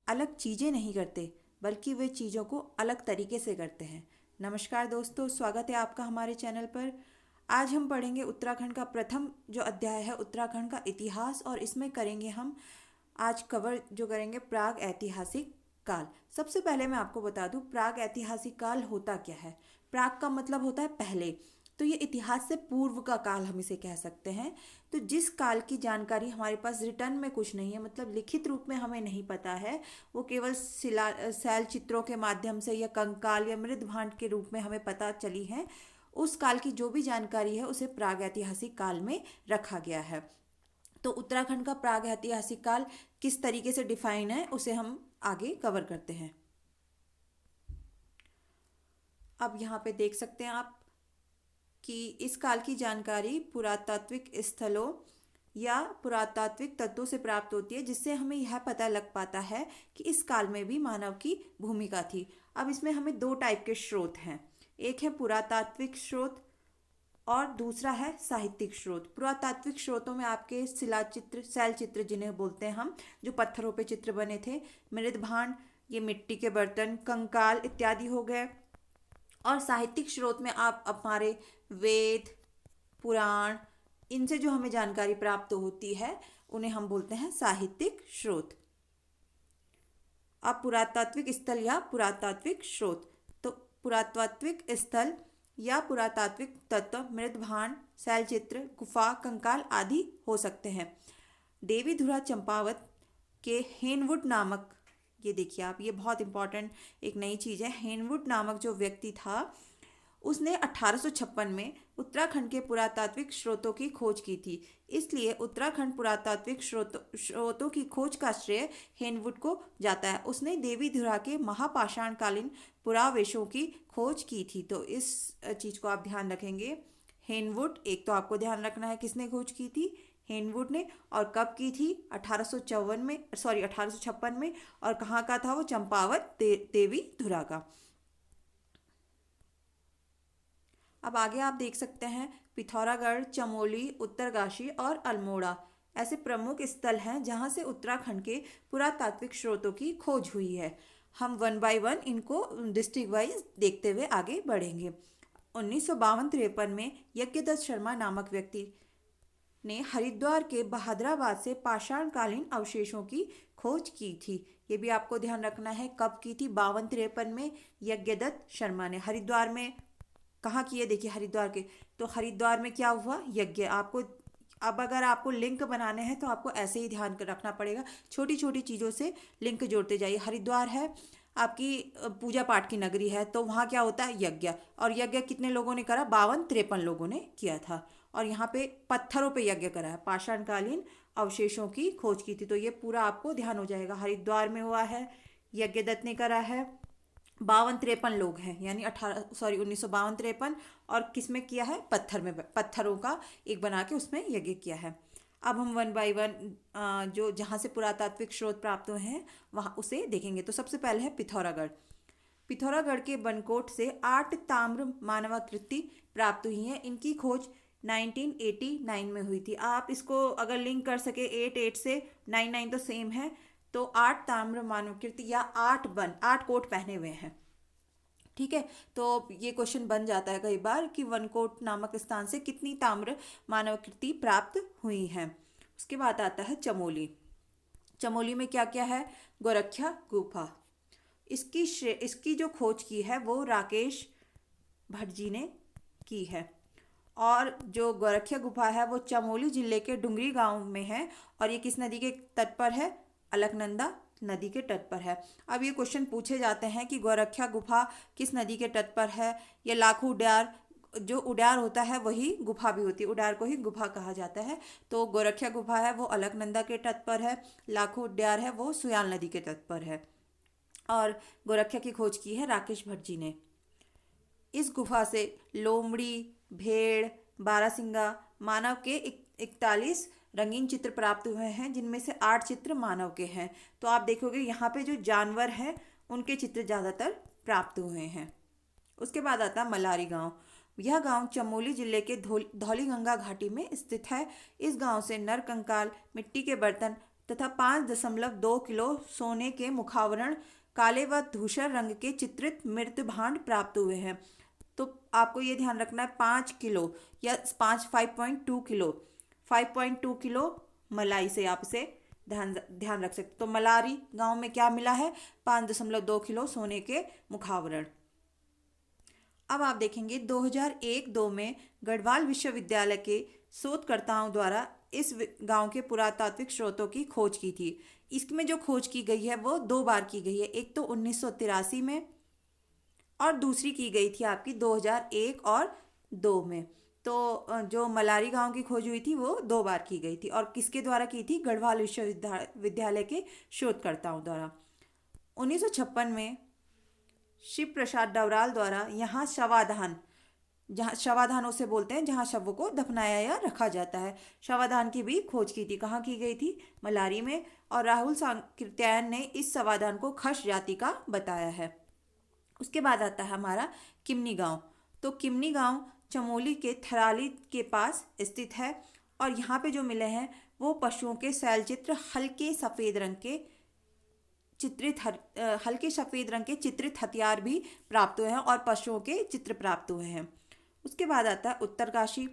अलग चीज़ें नहीं करते, बल्कि वे चीज़ों को अलग तरीके से करते हैं। नमस्कार दोस्तों, स्वागत है आपका हमारे चैनल पर। आज हम पढ़ेंगे उत्तराखंड का प्रथम जो अध्याय है उत्तराखंड का इतिहास, और इसमें करेंगे हम आज कवर जो करेंगे प्राग ऐतिहासिक काल। सबसे पहले मैं आपको बता दूं प्राग ऐतिहासिक काल होता क्या है। प्राग का मतलब होता है पहले, तो ये इतिहास से पूर्व का काल हम इसे कह सकते हैं। तो जिस काल की जानकारी हमारे पास रिटर्न में कुछ नहीं है, मतलब लिखित रूप में हमें नहीं पता है, वो केवल शिला शैल चित्रों के माध्यम से या कंकाल या मृद भांड के रूप में हमें पता चली है, उस काल की जो भी जानकारी है उसे प्राग ऐतिहासिक काल में रखा गया है। तो उत्तराखंड का प्राग ऐतिहासिक काल किस तरीके से डिफाइन है उसे हम आगे कवर करते हैं। अब यहाँ पे देख सकते हैं आप कि इस काल की जानकारी पुरातात्विक स्थलों या पुरातात्विक तत्वों से प्राप्त होती है, जिससे हमें यह पता लग पाता है कि इस काल में भी मानव की भूमिका थी। अब इसमें हमें दो टाइप के स्रोत हैं, एक है पुरातात्विक स्रोत और दूसरा है साहित्यिक स्रोत। पुरातात्विक स्रोतों में आपके शिला चित्र, शैल चित्र जिन्हें बोलते हैं हम, जो पत्थरों पे चित्र बने थे, मृद भांड, ये मिट्टी के बर्तन, कंकाल इत्यादि हो गए। और साहित्यिक स्रोत में आप हमारे वेद, पुराण, इनसे जो हमें जानकारी प्राप्त होती है उन्हें हम बोलते हैं साहित्यिक स्रोत। अब पुरातात्विक स्थल या पुरातात्विक स्रोत, तो पुरातात्विक स्थल या पुरातात्विक तत्व मृद भांड, शैलचित्र, गुफा, कंकाल आदि हो सकते हैं। देवीधुरा चंपावत के हेनवुड नामक, ये देखिए आप, ये बहुत इंपॉर्टेंट एक नई चीज़ है। हेनवुड नामक जो व्यक्ति था उसने 1856 में उत्तराखंड के पुरातात्विक स्रोतों की खोज की थी। इसलिए उत्तराखंड पुरातात्विक स्रोतों की खोज का श्रेय हेनवुड को जाता है। उसने देवीधुरा के महापाषाणकालीन पुरावशेषों की खोज की थी। तो इस चीज़ को आप ध्यान रखेंगे। हेनवुड, एक तो आपको ध्यान रखना है किसने खोज की थी, हेनवुड ने। और कब की थी, 1854 में, सॉरी 1856 में। और कहाँ का था वो, चंपावत देवीधुरा का। अब आगे आप देख सकते हैं पिथौरागढ़, चमोली, उत्तरकाशी और अल्मोड़ा ऐसे प्रमुख स्थल हैं जहां से उत्तराखंड के पुरातात्विक स्रोतों की खोज हुई है। हम वन बाय वन इनको डिस्ट्रिक्ट वाइज देखते हुए आगे बढ़ेंगे। 1952-53 में यज्ञदत्त शर्मा नामक व्यक्ति ने हरिद्वार के बहादराबाद से पाषाणकालीन अवशेषों की खोज की थी। ये भी आपको ध्यान रखना है, कब की थी, 52-53 में यज्ञदत्त शर्मा ने। हरिद्वार में कहाँ किए, देखिए हरिद्वार के, तो हरिद्वार में क्या हुआ, यज्ञ। आपको अब अगर आपको लिंक बनाने हैं तो आपको ऐसे ही ध्यान रखना पड़ेगा, छोटी छोटी चीज़ों से लिंक जोड़ते जाइए। हरिद्वार है आपकी पूजा पाठ की नगरी है, तो वहाँ क्या होता है, यज्ञ। और यज्ञ कितने लोगों ने करा, 52-53 लोगों ने किया था। और यहाँ पे पत्थरों पे यज्ञ करा है, पाषाणकालीन अवशेषों की खोज की थी। तो ये पूरा आपको ध्यान हो जाएगा, हरिद्वार में हुआ है, यज्ञदत्त ने करा है, 52-53 लोग हैं, यानी 1952-53। और किस में किया है, पत्थर में, पत्थरों का एक बना के उसमें यज्ञ किया है। अब हम वन बाय वन जो जहाँ से पुरातात्विक स्रोत प्राप्त हुए हैं वहाँ उसे देखेंगे। तो सबसे पहले है पिथौरागढ़। पिथौरागढ़ के बनकोट से 8 ताम्र मानवाकृति प्राप्त हुई हैं। इनकी खोज 1989 में हुई थी। आप इसको अगर लिंक कर सके 8 से 9 तो सेम है। तो 8 ताम्र मानवाकृति या 8 कोट पहने हुए हैं, ठीक है। तो ये क्वेश्चन बन जाता है कई बार कि वनकोट नामक स्थान से कितनी ताम्र मानवाकृति प्राप्त हुई हैं। उसके बाद आता है चमोली। चमोली में क्या क्या है, गोरखिया गुफा। इसकी जो खोज की है वो राकेश भट्ट जी ने की है। और जो गोरखिया गुफा है वो चमोली जिले के डुंगरी गांव में है। और ये किस नदी के तट पर है, अलकनंदा नदी के तट पर है। अब ये क्वेश्चन पूछे जाते हैं कि गोरखिया गुफा किस नदी के तट पर है। ये लाखू उड्यार, जो उड्यार होता है वही गुफा भी होती है, उड्यार को ही गुफा कहा जाता है। तो गोरखिया गुफा है वो अलकनंदा के तट पर है, लाखू उड्यार है वो सुयाल नदी के तट पर है। और गोरखिया की खोज की है राकेश भट्ट जी ने। इस गुफा से लोमड़ी, भेड़, बारहसिंगा, मानव के 41 रंगीन चित्र प्राप्त हुए हैं, जिनमें से 8 चित्र मानव के हैं। तो आप देखोगे यहाँ पे जो जानवर हैं उनके चित्र ज़्यादातर प्राप्त हुए हैं। उसके बाद आता है मलारी गांव। यह गांव चमोली जिले के धौलीगंगा घाटी में स्थित है। इस गांव से नर कंकाल, मिट्टी के बर्तन तथा 5.2 किलो सोने के मुखावरण काले व धूसर रंग के चित्रित मृत भांड प्राप्त हुए हैं। तो आपको ये ध्यान रखना है 5 किलो या 5.2 किलो, 5.2 किलो मलाई से आप इसे ध्यान ध्यान रख सकते। तो मलारी गांव में क्या मिला है? 5.2 किलो सोने के मुखावरण। अब आप देखेंगे 2001-2 में गढ़वाल विश्वविद्यालय के शोधकर्ताओं द्वारा इस गांव के पुरातात्विक स्रोतों की खोज की थी। इसमें जो खोज की गई है वो 2 बार की गई है, एक तो 1983 में और दूसरी की गई थी आपकी 2001 और 2 में। तो जो मलारी गांव की खोज हुई थी वो 2 बार की गई थी और किसके द्वारा की थी? गढ़वाल विश्वविद्यालय के शोधकर्ताओं द्वारा। 1956 में शिव प्रसाद डवराल द्वारा यहाँ शवाधान, जहाँ शवाधान उसे बोलते हैं जहाँ शवों को दफनाया या रखा जाता है, शवाधान की भी खोज की थी। कहाँ की गई थी? मलारी में। और राहुल सांकृत्यायन ने इस शवाधान को खश जाति का बताया है। उसके बाद आता है हमारा किमनी गांव। तो किमनी गांव चमोली के थराली के पास स्थित है और यहाँ पे जो मिले हैं वो पशुओं के शैलचित्र हल्के सफ़ेद रंग के चित्रित हथियार भी प्राप्त हुए हैं और पशुओं के चित्र प्राप्त हुए हैं। उसके बाद आता है उत्तरकाशी।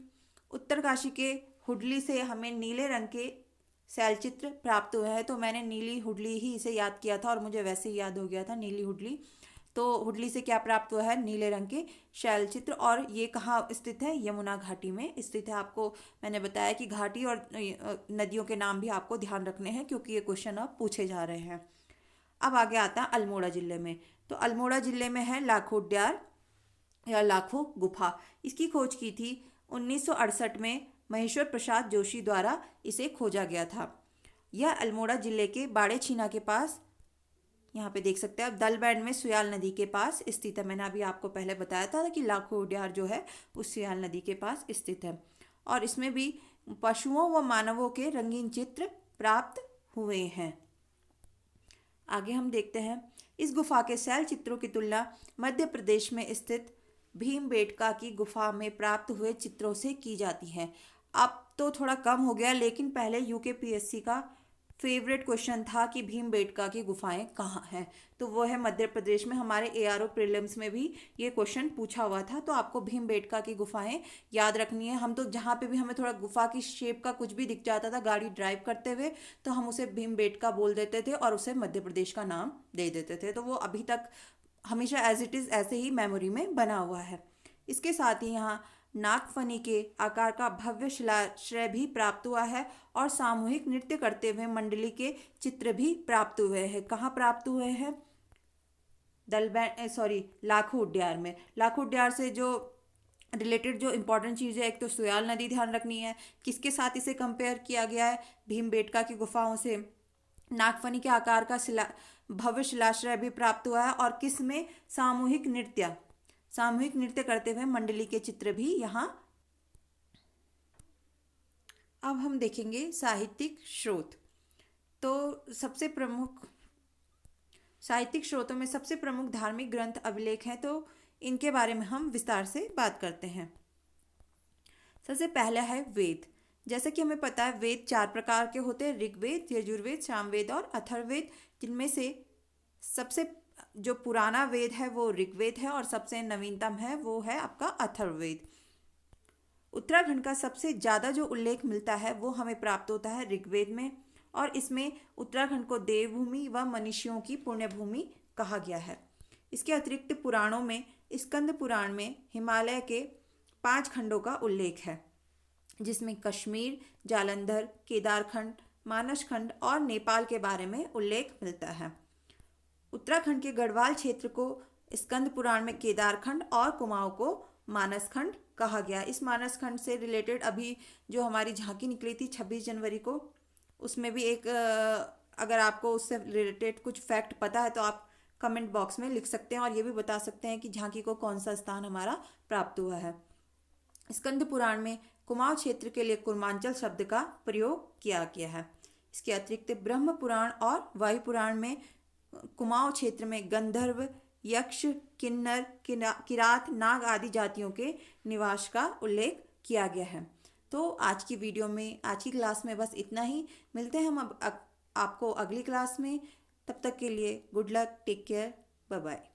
उत्तरकाशी के हुडली से हमें नीले रंग के शैलचित्र प्राप्त हुए हैं। तो मैंने नीली हुडली ही इसे याद किया था और मुझे वैसे ही याद हो गया था नीली हुडली। तो हुडली से क्या प्राप्त हुआ है? नीले रंग के शैलचित्र। और ये कहाँ स्थित है? यमुना घाटी में स्थित है। आपको मैंने बताया कि घाटी और नदियों के नाम भी आपको ध्यान रखने हैं क्योंकि ये क्वेश्चन अब पूछे जा रहे हैं। अब आगे आता है अल्मोड़ा जिले में। तो अल्मोड़ा जिले में है लाखों उद्यार या लाखों गुफा। इसकी खोज की थी 1968 में महेश्वर प्रसाद जोशी द्वारा इसे खोजा गया था। यह अल्मोड़ा जिले के बाड़े छीना के पास, यहाँ पे देख सकते हैं आप, दलबैंड में सुयाल नदी के पास स्थित है। मैंने अभी आपको पहले बताया था कि लाखों उद्यार जो है उस सुयाल नदी के पास स्थित है और इसमें भी पशुओं व मानवों के रंगीन चित्र प्राप्त हुए हैं। आगे हम देखते हैं इस गुफा के शैल चित्रों की तुलना मध्य प्रदेश में स्थित भीमबेटका की गुफा में प्राप्त हुए चित्रों से की जाती है। अब तो थोड़ा कम हो गया, लेकिन पहले यूकेपीएससी का फेवरेट क्वेश्चन था कि भीमबेटका की गुफाएं कहाँ हैं। तो वो है मध्य प्रदेश में। हमारे एआरओ प्रीलिम्स में भी ये क्वेश्चन पूछा हुआ था। तो आपको भीमबेटका की गुफाएं याद रखनी है। हम तो जहाँ पे भी हमें थोड़ा गुफा की शेप का कुछ भी दिख जाता था गाड़ी ड्राइव करते हुए, तो हम उसे भीमबेटका बोल देते थे और उसे मध्य प्रदेश का नाम दे देते थे। तो वो अभी तक हमेशा एज इट इज़ ऐसे ही मेमोरी में बना हुआ है। इसके साथ ही यहाँ नागफनी के आकार का भव्य शिलाश्रय भी प्राप्त हुआ है और सामूहिक नृत्य करते हुए मंडली के चित्र भी प्राप्त हुए हैं। कहाँ प्राप्त हुए हैं? लाखों उद्यार में। लाखों उद्यार से जो रिलेटेड जो इंपॉर्टेंट चीज़ है, एक तो सुयाल नदी ध्यान रखनी है। किसके साथ इसे कंपेयर किया गया है? भीमबेटका की गुफाओं से। नागफनी के आकार का भव्य शिलाश्रय भी प्राप्त हुआ है और किस में? सामूहिक नृत्य करते हुए मंडली के चित्र भी यहाँ। अब हम देखेंगे साहित्यिक स्रोत। तो सबसे प्रमुख साहित्यिक स्रोतों में सबसे प्रमुख धार्मिक ग्रंथ अभिलेख हैं, तो इनके बारे में हम विस्तार से बात करते हैं। सबसे पहला है वेद। जैसे कि हमें पता है वेद 4 प्रकार के होते हैं, ऋग्वेद, यजुर्वेद, सामवेद और अथर्ववेद, जिनमें से सबसे जो पुराना वेद है वो ऋग्वेद है और सबसे नवीनतम है वो है आपका अथर्ववेद। उत्तराखंड का सबसे ज़्यादा जो उल्लेख मिलता है वो हमें प्राप्त होता है ऋग्वेद में और इसमें उत्तराखंड को देवभूमि व मनीषियों की पुण्यभूमि कहा गया है। इसके अतिरिक्त पुराणों में स्कंद पुराण में हिमालय के 5 खंडों का उल्लेख है, जिसमें कश्मीर, जालंधर, केदारखंड, मानसखंड और नेपाल के बारे में उल्लेख मिलता है। उत्तराखंड के गढ़वाल क्षेत्र को स्कंद पुराण में केदारखंड और कुमाऊं को मानसखंड कहा गया। इस मानसखंड से रिलेटेड अभी जो हमारी झांकी निकली थी 26 जनवरी को, उसमें भी एक अगर आपको उससे रिलेटेड कुछ फैक्ट पता है तो आप कमेंट बॉक्स में लिख सकते हैं और ये भी बता सकते हैं कि झांकी को कौन सा स्थान हमारा प्राप्त हुआ है। स्कंद पुराण में कुमाऊं क्षेत्र के लिए कुर्मांचल शब्द का प्रयोग किया गया है। इसके अतिरिक्त ब्रह्म पुराण और वायु पुराण में कुमाऊं क्षेत्र में गंधर्व, यक्ष, किन्नर, किरात, नाग आदि जातियों के निवास का उल्लेख किया गया है। तो आज की वीडियो में, आज की क्लास में बस इतना ही। मिलते हैं हम अब आपको अगली क्लास में। तब तक के लिए good luck, take care, bye bye.